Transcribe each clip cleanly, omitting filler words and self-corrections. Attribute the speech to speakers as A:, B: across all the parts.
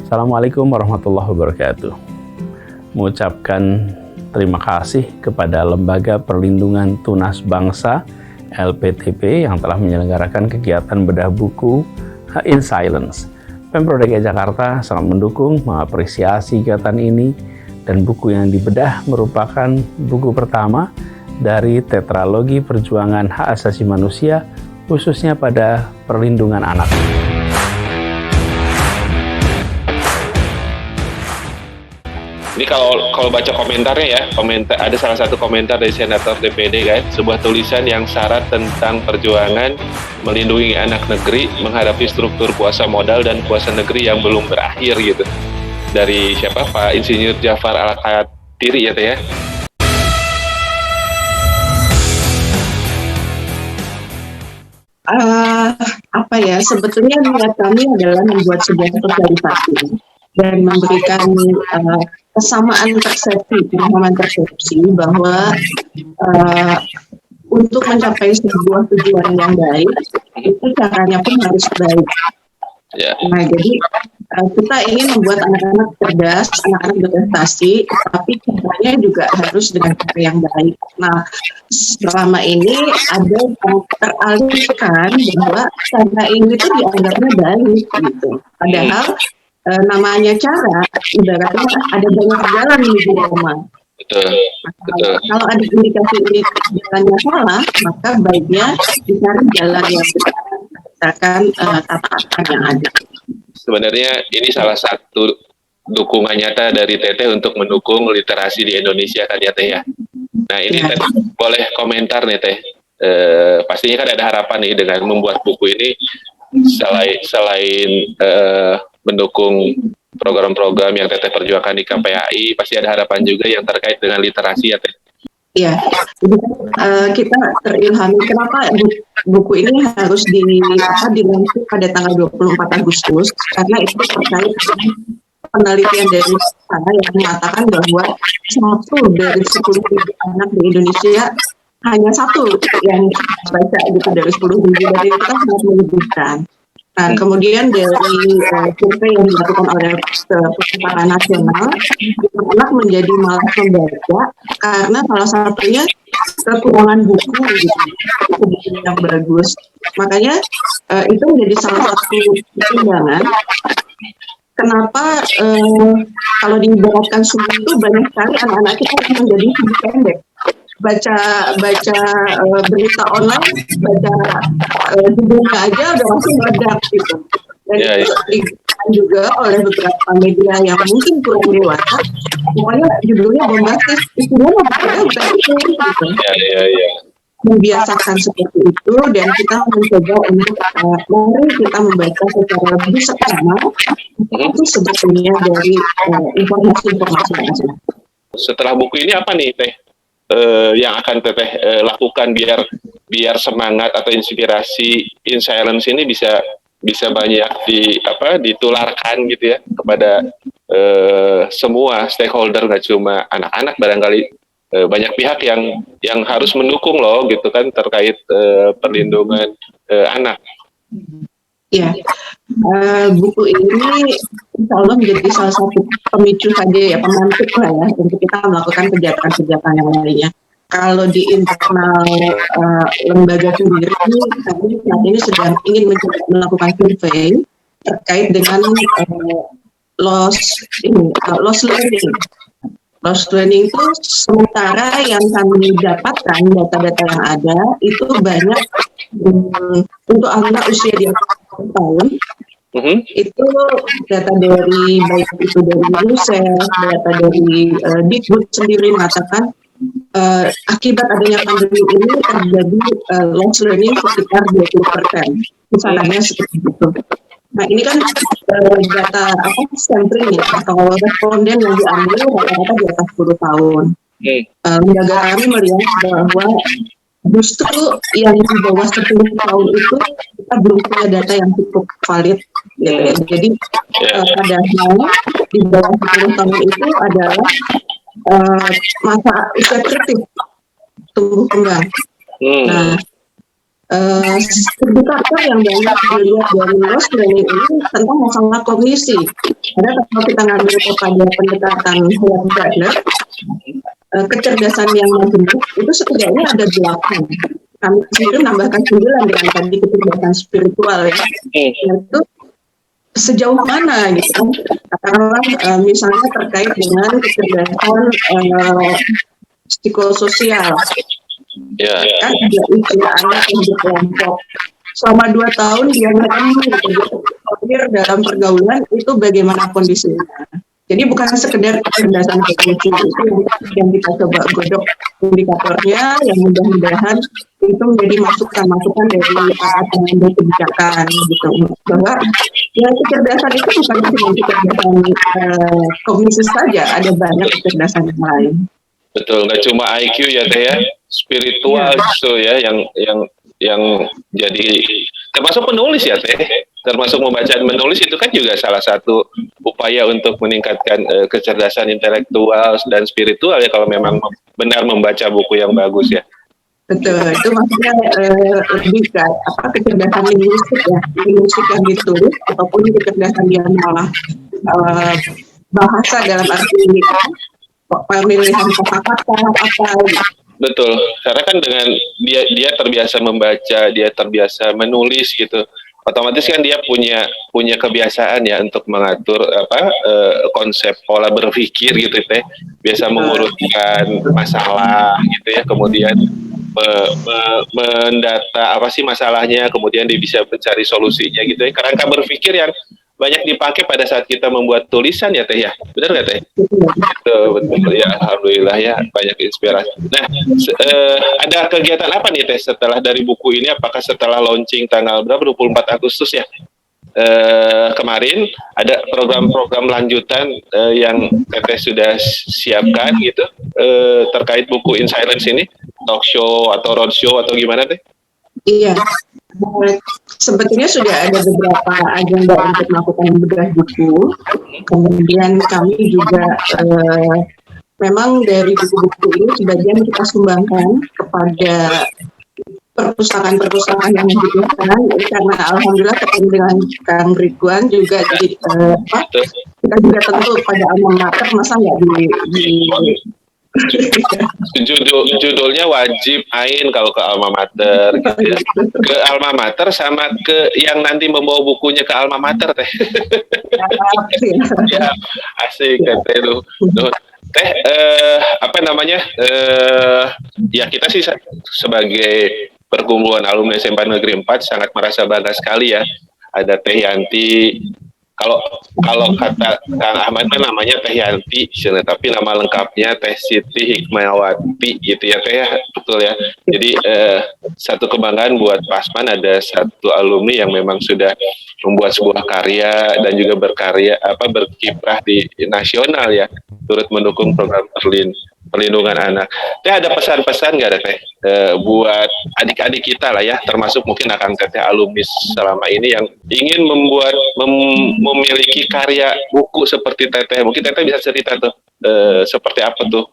A: Assalamualaikum warahmatullahi wabarakatuh. Mengucapkan terima kasih kepada Lembaga Perlindungan Tunas Bangsa LPTP yang telah menyelenggarakan kegiatan bedah buku In Silence. Pemprov DKI Jakarta sangat mendukung, mengapresiasi kegiatan ini, dan buku yang dibedah merupakan buku pertama dari tetralogi perjuangan hak asasi manusia, khususnya pada perlindungan anak.
B: Ini kalau baca komentarnya ya, ada salah satu komentar dari senator DPD kan, sebuah tulisan yang syarat tentang perjuangan melindungi anak negeri menghadapi struktur kuasa modal dan kuasa negeri yang belum berakhir gitu. Dari siapa? Pak Insinyur Jafar Al-Qadiri ya Teh ya.
C: Sebetulnya niat kami adalah membuat sebuah sosialisasi dan memberikan kesamaan persepsi, pemahaman persepsi bahwa untuk mencapai sebuah tujuan yang baik itu caranya pun harus baik. Nah, jadi kita ingin membuat anak-anak cerdas, anak-anak berprestasi, tapi caranya juga harus dengan cara yang baik. Nah, selama ini ada yang teralihkan bahwa cara ini tuh dianggapnya baik gitu. Padahal namanya cara, ibaratnya ada banyak jalan menuju Roma.
B: Betul.
C: Kalau ada indikasi jalannya salah, maka baiknya dicari jalan yang berdasarkan tata yang ada.
B: Sebenarnya ini salah satu dukungan nyata dari Teteh untuk mendukung literasi di Indonesia kan ya Teh ya. Nah ini Teteh boleh komentar nih Teh. Pastinya kan ada harapan nih dengan membuat buku ini selain mendukung program-program yang Teteh perjuangkan di KPAI, pasti ada harapan juga yang terkait dengan literasi ya Teh.
C: Iya, kita terilhami kenapa buku ini harus dilaunching pada tanggal 24 Agustus karena itu terkait dengan penelitian dari sana yang mengatakan bahwa 1 dari 10.000 anak di Indonesia hanya 1 yang baca gitu dari 10.000, dari itu kan sangat menyedihkan. Nah, kemudian dari survei yang dilakukan oleh Perpustakaan Nasional, anak menjadi malas membaca karena salah satunya kekurangan buku yang bagus. Makanya itu menjadi salah satu pertimbangan kenapa kalau diibaratkan subuh itu banyak sekali anak-anak kita menjadi subuh pendek. Baca berita online, baca judulnya aja udah langsung meledak gitu. Dan itu digunakan juga oleh beberapa media yang mungkin kurang dewasa. Pokoknya judulnya bombastis, isinya bukan itu gitu. Membiasakan seperti itu dan kita mencoba untuk mari kita membaca secara lebih seksama itu sebetulnya dari informasi-informasi yang ada.
B: Setelah buku ini apa nih Teh? Yang akan Teteh lakukan biar semangat atau inspirasi In Silence ini bisa banyak ditularkan gitu ya kepada semua stakeholder, nggak cuma anak-anak, barangkali banyak pihak yang harus mendukung loh gitu kan terkait perlindungan anak.
C: Ya, buku ini insya Allah menjadi salah satu pemicu saja ya, pemantik lah ya untuk kita melakukan kegiatan-kegiatan yang lainnya. Kalau di internal lembaga sendiri, kami saat ini sedang ingin melakukan survei terkait dengan loss learning. Loss learning itu sementara yang kami dapatkan data-data yang ada itu banyak untuk anak usia di atas 10 tahun. Itu data dari baik itu dari UNICEF, data dari Dikbud sendiri mengatakan akibat adanya pandemi ini terjadi loss learning sekitar 20%. Misalnya seperti itu. Nah ini kan data sampling ya atau responden yang diambil rata-rata di atas 10 tahun. Lembaga kami melihat bahwa justru yang di bawah 10 tahun itu kita belum punya data yang cukup valid. Ya. Jadi padahal di bawah 10 tahun itu adalah masa usia kritis tumbuh kembang. Nah indikator yang banyak dilihat dari loss learning ini tentang masalah kognisi. Karena kalau kita ngambil kepada pendekatan Howard Gardner, kecerdasan yang majemuk itu setidaknya ada 8. Kami sendiri menambahkan 9 dengan tadi kecerdasan spiritual ya. Yaitu sejauh mana gitu kan, katakanlah misalnya terkait dengan kecerdasan psikososial.
B: Ya.
C: Kan ada usia anak yang berkelompok. Selama 2 tahun dia hadir dalam pergaulan itu bagaimana kondisinya. Jadi bukan sekedar kecerdasan kognisi itu yang kita coba godok indikatornya, yang mudah-mudahan itu menjadi masukan-masukan dari para pengambil kebijakan gitu, bahwa ya kecerdasan itu bukan cuma kecerdasan kognisi saja, ada banyak kecerdasan yang lain.
B: Betul, nggak cuma IQ ya Teh ya, spiritual justru ya yang jadi termasuk penulis ya Teh, termasuk membaca dan menulis itu kan juga salah satu upaya untuk meningkatkan kecerdasan intelektual dan spiritual ya kalau memang benar membaca buku yang bagus ya.
C: Betul, itu maksudnya lebih ke kecerdasan linguistik ya, linguistik yang ditulis ataupun kecerdasan dia malah bahasa dalam arti pemilihan kata-kata apa.
B: Betul, karena kan dengan dia terbiasa membaca, dia terbiasa menulis gitu, otomatis kan dia punya kebiasaan ya untuk mengatur konsep pola berpikir gitu Teh, biasa mengurutkan masalah gitu ya, kemudian mendata apa sih masalahnya, kemudian dia bisa mencari solusinya gitu ya, kerangka berpikir yang banyak dipakai pada saat kita membuat tulisan ya Teh ya, benar nggak Teh? Betul ya, alhamdulillah ya, banyak inspirasi. Nah, ada kegiatan apa nih Teh setelah dari buku ini? Apakah setelah launching tanggal berapa? 24 Agustus ya? Kemarin ada program-program lanjutan yang Teteh sudah siapkan gitu terkait buku In Silence ini, talk show atau road show atau gimana Teh?
C: Iya. Sebetulnya sudah ada beberapa agenda untuk melakukan bedah buku. Kemudian kami juga memang dari buku-buku ini sebagian kita sumbangkan kepada perpustakaan-perpustakaan yang membutuhkan, karena alhamdulillah ketemu dengan Kang Ridwan juga kita juga tentu pada alma mater masa nggak di
B: Judulnya wajib ain kalau ke alma mater gitu ya. Ke alma mater sama ke yang nanti membawa bukunya ke alma mater Teh. Ya, asik Teh lu. Teh ya kita sih sebagai perkumpulan alumni SMA Negeri 4 sangat merasa bangga sekali ya ada Teh Yanti. Kalau kata Kang Ahmad kan namanya Teh Yanti, tapi nama lengkapnya Teh Siti Hikmawati gitu ya Teh ya, betul ya. Jadi satu kebanggaan buat Pasman ada satu alumni yang memang sudah membuat sebuah karya dan juga berkiprah di nasional ya, turut mendukung program perlindungan anak. Teh ada pesan-pesan nggak Teh buat adik-adik kita lah ya, termasuk mungkin akan Teteh alumni selama ini yang ingin memiliki karya buku seperti Teteh. Mungkin Teteh bisa cerita tuh seperti apa tuh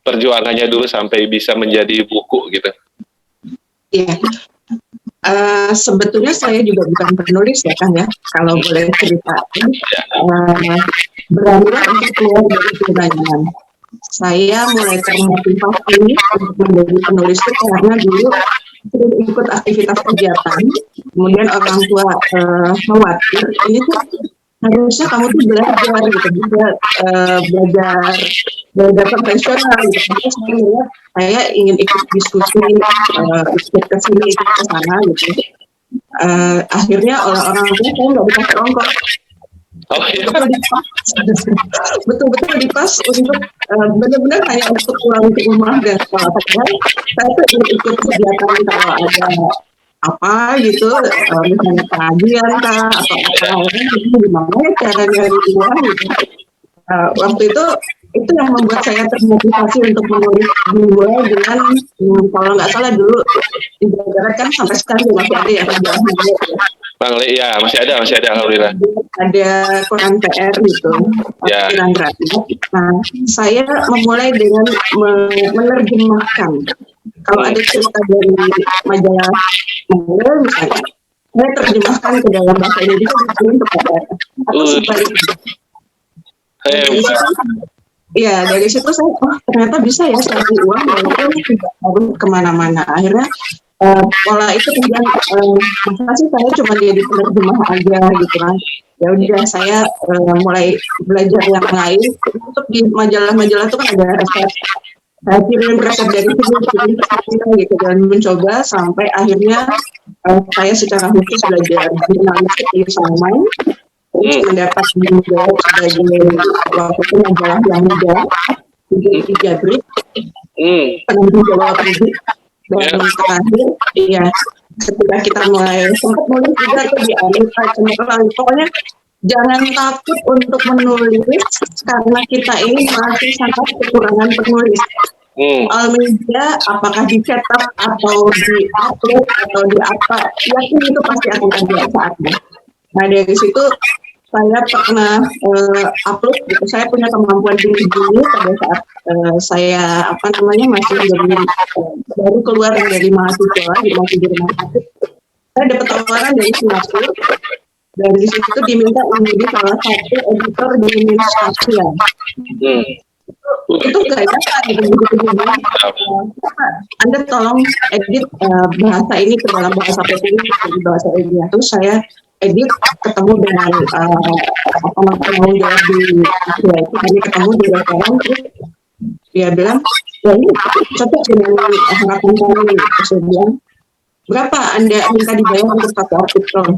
B: perjuangannya dulu sampai bisa menjadi buku gitu.
C: Iya. Sebetulnya saya juga bukan penulis ya kan ya, kalau boleh cerita. Beranilah untuk keluar dari zona nyaman. Saya mulai termotivasi untuk menjadi penulis itu karena dulu sering ikut aktivitas kegiatan, kemudian orang tua khawatir ini tuh harusnya kamu tuh belajar gitu, belajar profesional gitu. Saya ingin ikut diskusi, ikut ke sini, ikut ke sana gitu. Akhirnya orang tua saya nggak dikasih ongkos.
B: Oh iya.
C: Betul-betul dipas untuk benar-benar hanya untuk pulang ke rumah dan sekolah. Padahal saya tuh ingin ikut kegiatan kalau ada apa gitu, misalnya pengajian kah atau apa, gimana ya cara nyari uang gitu. Waktu itu yang membuat saya termotivasi untuk menulis dua dengan kalau nggak salah dulu di Jawa kan sampai sekarang masih ada ya
B: Bang Le, ya masih ada alhamdulillah.
C: Ada Quran PR gitu,
B: ya.
C: Nah, saya memulai dengan menerjemahkan Kalau ada cerita dari majalah Mangga misalnya, saya terjemahkan ke dalam bahasa Indonesia dan kirim ke PDF. Atau sebaliknya. Dari situ, ya dari situ saya, ternyata bisa ya cari uang walaupun tidak harus kemana-mana. Akhirnya pola itu kemudian masa sih saya cuma jadi penerjemah aja gitu kan. Ya udah saya mulai belajar yang lain. Untuk di majalah-majalah itu kan ada resep. Saya kirim resep dari sini gitu dan mencoba sampai akhirnya saya secara khusus belajar jurnalistik di Salman. Terus mendapat juga sebagai waktu itu majalah yang muda di Jabrik, penanggung jawab publik. Dan terakhir, ya ketika kita mulai sempat nulis juga tuh di Amerika, pokoknya jangan takut untuk menulis karena kita ini masih sangat kekurangan penulis. Media apakah dicetak atau di upload atau di apa, yakin itu pasti akan ada saatnya. Nah dari situ saya pernah upload gitu, saya punya kemampuan tinggi pada saat saya masih baru keluar dari mahasiswa di rumah sakit. Saya dapat tawaran dari Singapura dan di situ diminta menjadi salah satu editor di Indonesia. Itu gak nyata gitu. Anda tolong edit bahasa ini ke dalam bahasa Portugis jadi bahasa India. Terus saya edit, ketemu dengan penanggung jawab di Asia itu, kami ketemu di restoran, terus dia bilang, ya ini cocok dengan harapan kami. Terus dia bilang, berapa Anda minta dibayar untuk satu artikel?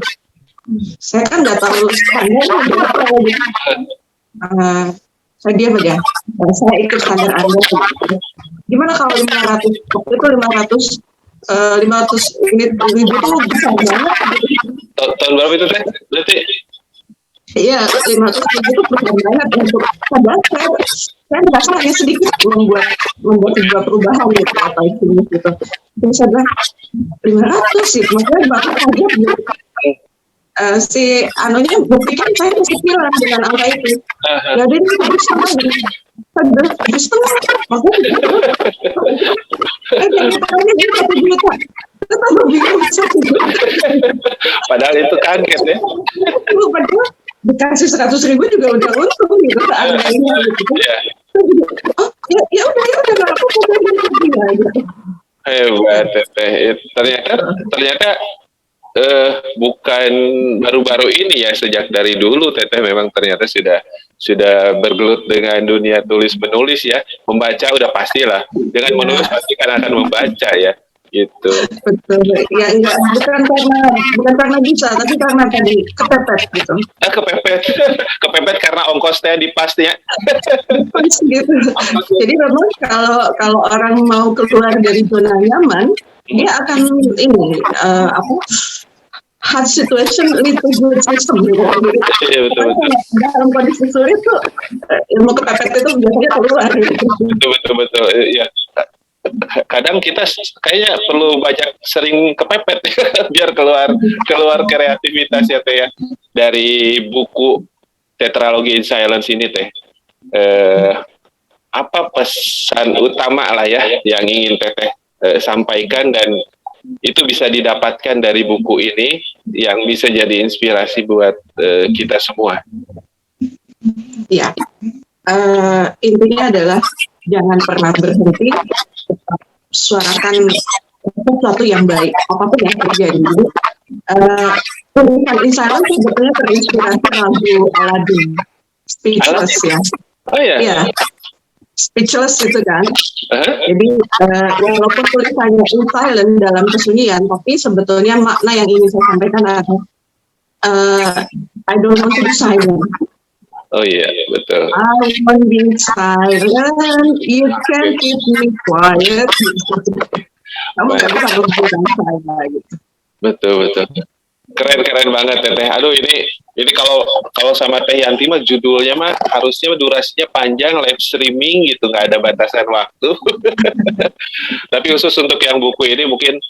C: Saya kan nggak tahu standar berapa gitu. Saya diam aja, saya ikut standar Anda. Gimana kalau 500, waktu itu 500 unit ribu itu besar banget.
B: Tahun berapa itu teh? Berarti?
C: Iya, 500 ribu itu besar banget untuk padahal saya merasa hanya sedikit membuat sebuah perubahan gitu atau ini gitu. Terus saya bilang 500 sih, makanya bakal kaget gitu. Si anunya berpikir saya kesepilan dengan angka itu. Jadi ini bisa lagi. Justru makanya dia 1 juta. Tetap bingung 1 juta.
B: Padahal itu kaget ya.
C: Padahal dikasih 100.000 juga udah untung gitu seandainya gitu. Oh ya udah nggak apa-apa gitu.
B: Hebat teh. Ternyata bukan baru-baru ini ya, sejak dari dulu Teteh memang ternyata sudah bergelut dengan dunia tulis menulis ya. Membaca udah pastilah, dengan menulis pasti kan akan membaca ya, gitu.
C: Betul ya, enggak, bukan karena bisa, tapi karena tadi kepepet gitu.
B: Kepepet karena ongkosnya di pasnya.
C: Gitu. Jadi memang kalau orang mau keluar dari zona nyaman, dia akan ini hard situation lead to good system gitu.
B: Iya betul.
C: Dalam kondisi sulit tuh ilmu kepepet itu biasanya keluar.
B: Betul. Iya. Kadang kita kayaknya perlu banyak sering kepepet biar keluar kreativitas ya teh ya. Dari buku Tetralogy in Silence ini teh, apa pesan utama lah ya yang ingin Teteh sampaikan dan itu bisa didapatkan dari buku ini yang bisa jadi inspirasi buat kita semua.
C: Ya, intinya adalah jangan pernah berhenti, tetap suarakan sesuatu yang baik, apapun yang terjadi. Tulisan Insight sebetulnya terinspirasi lagu Aladdin, Speechless ya.
B: Oh ya.
C: Ya. Speechless itu kan. Jadi walaupun tulisannya in silent dalam kesunyian, tapi sebetulnya makna yang ingin saya sampaikan adalah I don't want to be silent.
B: Oh iya, betul.
C: I want to be silent, you can keep me quiet. Kamu nggak bisa berbicara saya gitu.
B: Betul. Keren banget Teteh. Aduh ini kalau sama Teh Yanti mah judulnya mah harusnya durasinya panjang, live streaming gitu, nggak ada batasan waktu. Tapi khusus untuk yang buku ini mungkin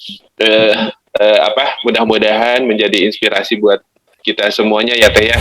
B: mudah-mudahan menjadi inspirasi buat kita semuanya ya Teh ya.